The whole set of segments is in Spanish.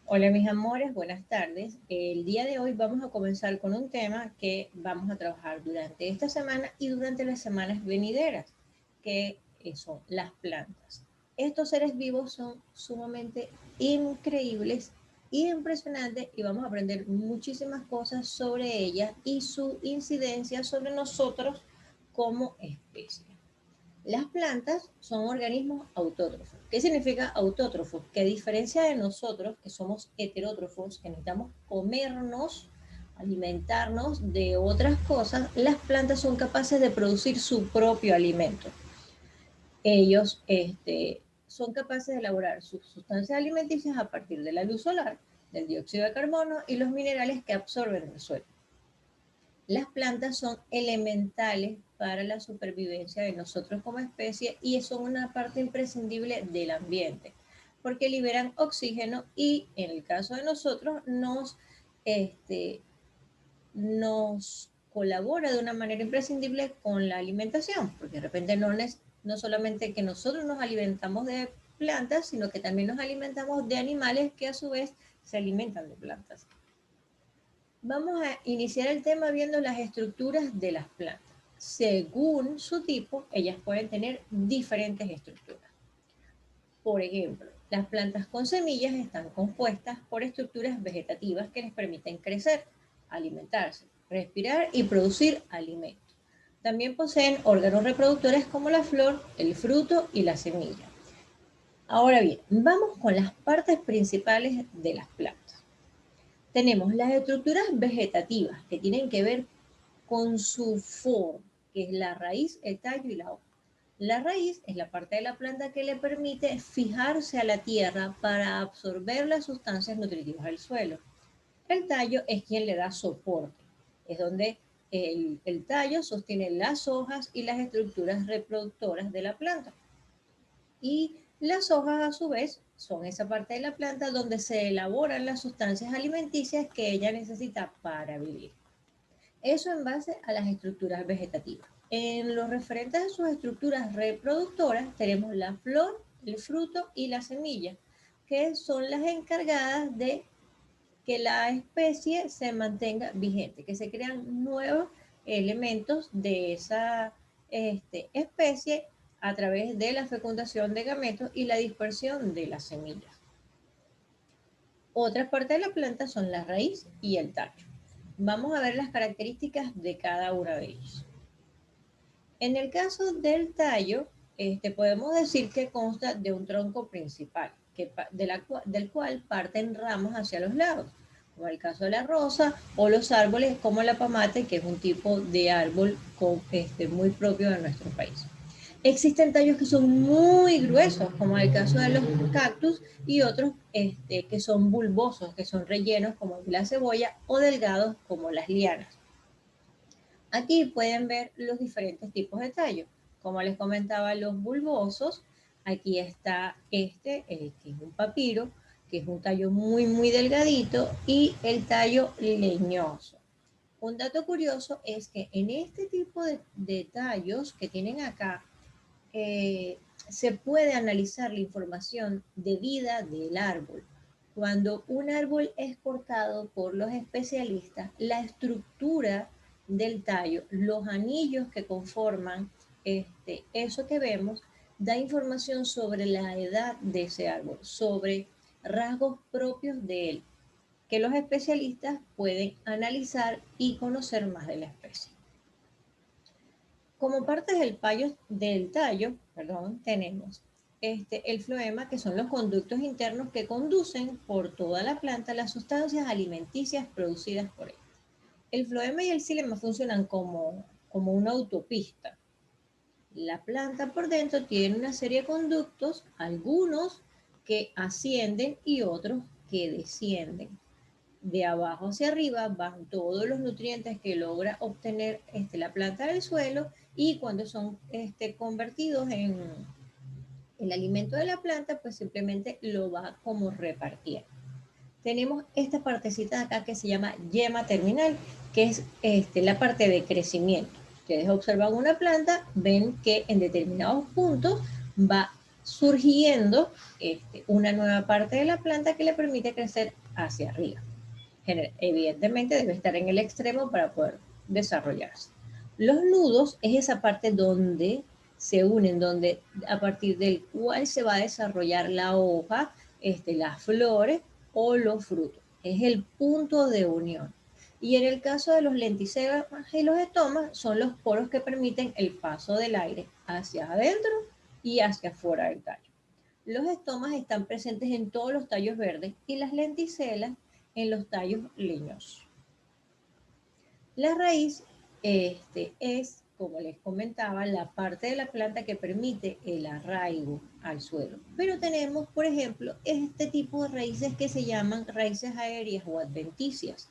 Hola mis amores, buenas tardes. El día de hoy vamos a comenzar con un tema que vamos a trabajar durante esta semana y durante las semanas venideras, que son las plantas. Estos seres vivos son sumamente increíbles, impresionantes y vamos a aprender muchísimas cosas sobre ellas y su incidencia sobre nosotros como especie. Las plantas son organismos autótrofos. ¿Qué significa autótrofos? Que a diferencia de nosotros, que somos heterótrofos, que necesitamos comernos, alimentarnos de otras cosas, las plantas son capaces de producir su propio alimento. Ellos son capaces de elaborar sus sustancias alimenticias a partir de la luz solar, del dióxido de carbono y los minerales que absorben del suelo. Las plantas son elementales para la supervivencia de nosotros como especie y son una parte imprescindible del ambiente, porque liberan oxígeno y en el caso de nosotros este, nos colabora de una manera imprescindible con la alimentación, porque de repente no solamente que nosotros nos alimentamos de plantas, sino que también nos alimentamos de animales que a su vez se alimentan de plantas. Vamos a iniciar el tema viendo las estructuras de las plantas. Según su tipo, ellas pueden tener diferentes estructuras. Por ejemplo, las plantas con semillas están compuestas por estructuras vegetativas que les permiten crecer, alimentarse, respirar y producir alimento. También poseen órganos reproductores como la flor, el fruto y la semilla. Ahora bien, vamos con las partes principales de las plantas. Tenemos las estructuras vegetativas que tienen que ver con su forma, que es la raíz, el tallo y la hoja. La raíz es la parte de la planta que le permite fijarse a la tierra para absorber las sustancias nutritivas del suelo. El tallo es quien le da soporte, es donde el tallo sostiene las hojas y las estructuras reproductoras de la planta. Y las hojas a su vez son esa parte de la planta donde se elaboran las sustancias alimenticias que ella necesita para vivir. Eso en base a las estructuras vegetativas. En los referentes a sus estructuras reproductoras tenemos la flor, el fruto y la semilla, que son las encargadas de que la especie se mantenga vigente, que se crean nuevos elementos de esa especie a través de la fecundación de gametos y la dispersión de las semillas. Otra parte de la planta son la raíz y el tallo. Vamos a ver las características de cada una de ellas. En el caso del tallo, podemos decir que consta de un tronco principal, del cual parten ramas hacia los lados, como el caso de la rosa o los árboles como la pamate, que es un tipo de árbol muy propio de nuestro país. Existen tallos que son muy gruesos, como el caso de los cactus, y otros que son bulbosos, que son rellenos como la cebolla, o delgados como las lianas. Aquí pueden ver los diferentes tipos de tallos. Como les comentaba, los bulbosos, aquí está que es un papiro, que es un tallo muy delgadito, y el tallo leñoso. Un dato curioso es que en este tipo de tallos que tienen acá, se puede analizar la información de vida del árbol. Cuando un árbol es cortado por los especialistas, la estructura del tallo, los anillos que conforman eso que vemos, da información sobre la edad de ese árbol, sobre rasgos propios de él, que los especialistas pueden analizar y conocer más de la especie. Como partes del tallo, tenemos el floema, que son los conductos internos que conducen por toda la planta las sustancias alimenticias producidas por él. El floema y el xilema funcionan como una autopista. La planta por dentro tiene una serie de conductos, algunos que ascienden y otros que descienden. De abajo hacia arriba van todos los nutrientes que logra obtener la planta del suelo, y cuando son convertidos en el alimento de la planta, pues simplemente lo va como repartiendo. Tenemos esta partecita de acá que se llama yema terminal, que es la parte de crecimiento. Ustedes observan una planta, ven que en determinados puntos va surgiendo una nueva parte de la planta que le permite crecer hacia arriba. Evidentemente debe estar en el extremo para poder desarrollarse. Los nudos es esa parte donde se unen, donde a partir del cual se va a desarrollar la hoja, las flores o los frutos. Es el punto de unión. Y en el caso de los lenticelas y los estomas, son los poros que permiten el paso del aire hacia adentro y hacia afuera del tallo. Los estomas están presentes en todos los tallos verdes y las lenticelas en los tallos leñosos. La raíz es, como les comentaba, la parte de la planta que permite el arraigo al suelo. Pero tenemos, por ejemplo, este tipo de raíces que se llaman raíces aéreas o adventicias.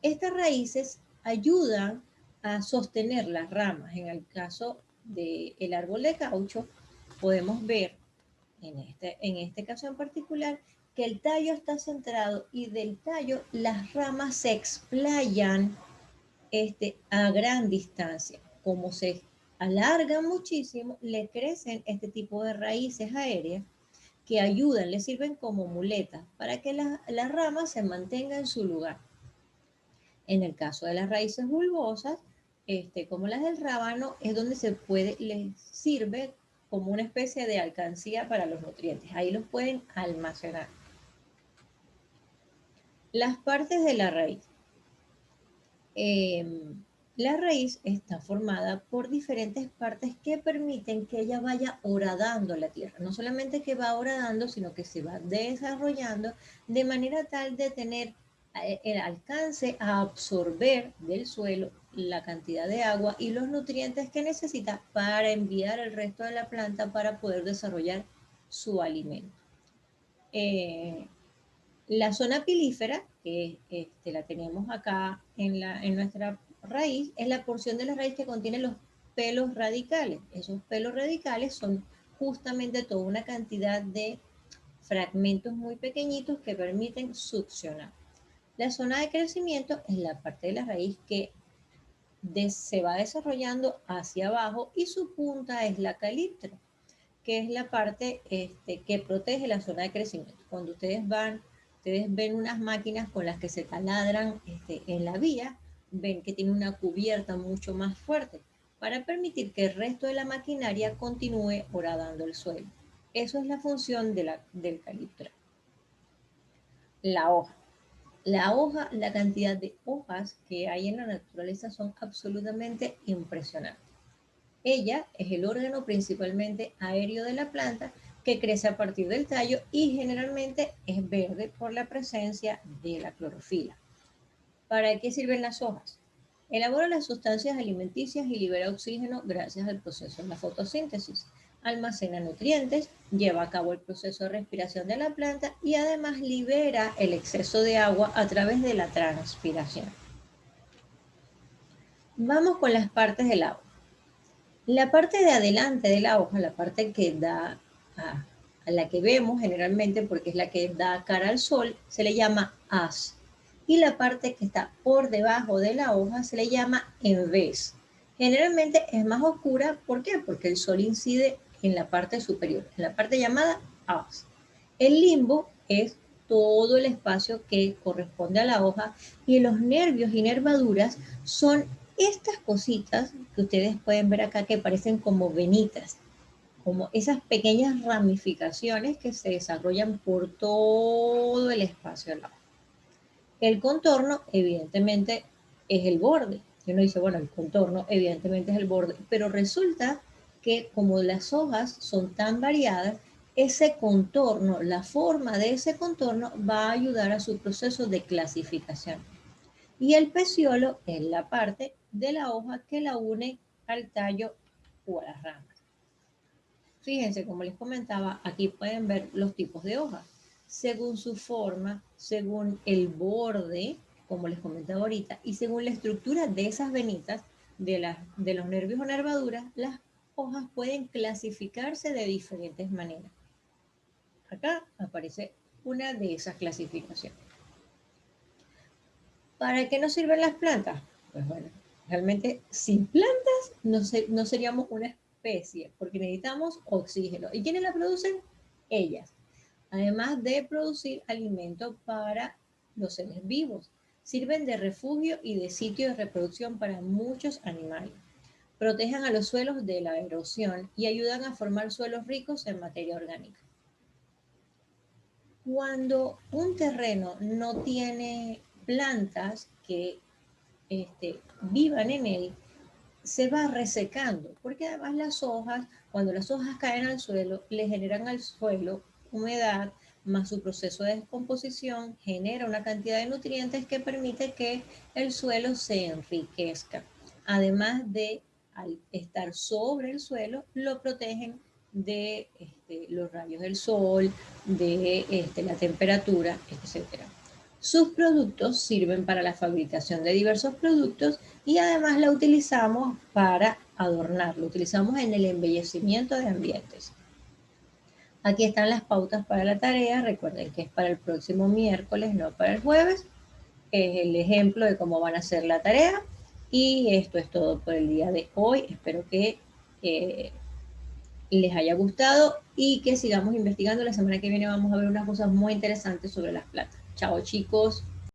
Estas raíces ayudan a sostener las ramas. En el caso del árbol de caucho, podemos ver en este caso en particular que el tallo está centrado y del tallo las ramas se explayan a gran distancia. Como se alargan muchísimo, le crecen este tipo de raíces aéreas que ayudan, le sirven como muletas para que la rama se mantenga en su lugar. En el caso de las raíces bulbosas, como las del rábano, es donde les sirve como una especie de alcancía para los nutrientes. Ahí los pueden almacenar. Las partes de la raíz. La raíz está formada por diferentes partes que permiten que ella vaya horadando la tierra. No solamente que va horadando, sino que se va desarrollando de manera tal de tener el alcance a absorber del suelo la cantidad de agua y los nutrientes que necesita para enviar al resto de la planta para poder desarrollar su alimento. La zona pilífera, que la tenemos acá en nuestra raíz, es la porción de la raíz que contiene los pelos radicales. Esos pelos radicales son justamente toda una cantidad de fragmentos muy pequeñitos que permiten succionar. La zona de crecimiento es la parte de la raíz que se va desarrollando hacia abajo y su punta es la caliptra, que es la parte que protege la zona de crecimiento. Cuando ustedes ven unas máquinas con las que se taladran en la vía, ven que tiene una cubierta mucho más fuerte para permitir que el resto de la maquinaria continúe horadando el suelo. Eso es la función del caliptra. La hoja. La cantidad de hojas que hay en la naturaleza son absolutamente impresionantes. Ella es el órgano principalmente aéreo de la planta que crece a partir del tallo y generalmente es verde por la presencia de la clorofila. ¿Para qué sirven las hojas? Elabora las sustancias alimenticias y libera oxígeno gracias al proceso de la fotosíntesis. Almacena nutrientes, lleva a cabo el proceso de respiración de la planta y además libera el exceso de agua a través de la transpiración. Vamos con las partes del agua. La parte de adelante de la hoja, la parte que da a la que vemos generalmente porque es la que da cara al sol, se le llama haz. Y la parte que está por debajo de la hoja se le llama envés. Generalmente es más oscura, ¿por qué? Porque el sol incide en la parte superior, en la parte llamada haz. El limbo es todo el espacio que corresponde a la hoja y los nervios y nervaduras son estas cositas que ustedes pueden ver acá que parecen como venitas, como esas pequeñas ramificaciones que se desarrollan por todo el espacio de la hoja. El contorno, evidentemente, es el borde. Y uno dice, bueno, el contorno, evidentemente, es el borde, pero resulta que como las hojas son tan variadas, ese contorno, la forma de ese contorno va a ayudar a su proceso de clasificación. Y el peciolo es la parte de la hoja que la une al tallo o a las ramas. Fíjense, como les comentaba, aquí pueden ver los tipos de hojas. Según su forma, según el borde, como les comentaba ahorita, y según la estructura de esas venitas, de los nervios o nervaduras, las hojas pueden clasificarse de diferentes maneras. Acá aparece una de esas clasificaciones. ¿Para qué nos sirven las plantas? Pues bueno, realmente sin plantas no seríamos una especie, porque necesitamos oxígeno. ¿Y quiénes la producen? Ellas. Además de producir alimento para los seres vivos. Sirven de refugio y de sitio de reproducción para muchos animales. Protegen a los suelos de la erosión y ayudan a formar suelos ricos en materia orgánica. Cuando un terreno no tiene plantas que vivan en él, se va resecando, porque además las hojas, cuando las hojas caen al suelo, le generan al suelo humedad, más su proceso de descomposición genera una cantidad de nutrientes que permite que el suelo se enriquezca. Además de, al estar sobre el suelo, lo protegen de los rayos del sol, de la temperatura, etcétera. Sus productos sirven para la fabricación de diversos productos y además la utilizamos para adornar, lo utilizamos en el embellecimiento de ambientes. Aquí están las pautas para la tarea, recuerden que es para el próximo miércoles, no para el jueves. Es el ejemplo de cómo van a hacer la tarea y esto es todo por el día de hoy. Espero que les haya gustado y que sigamos investigando. La semana que viene vamos a ver unas cosas muy interesantes sobre las plantas. Chao chicos.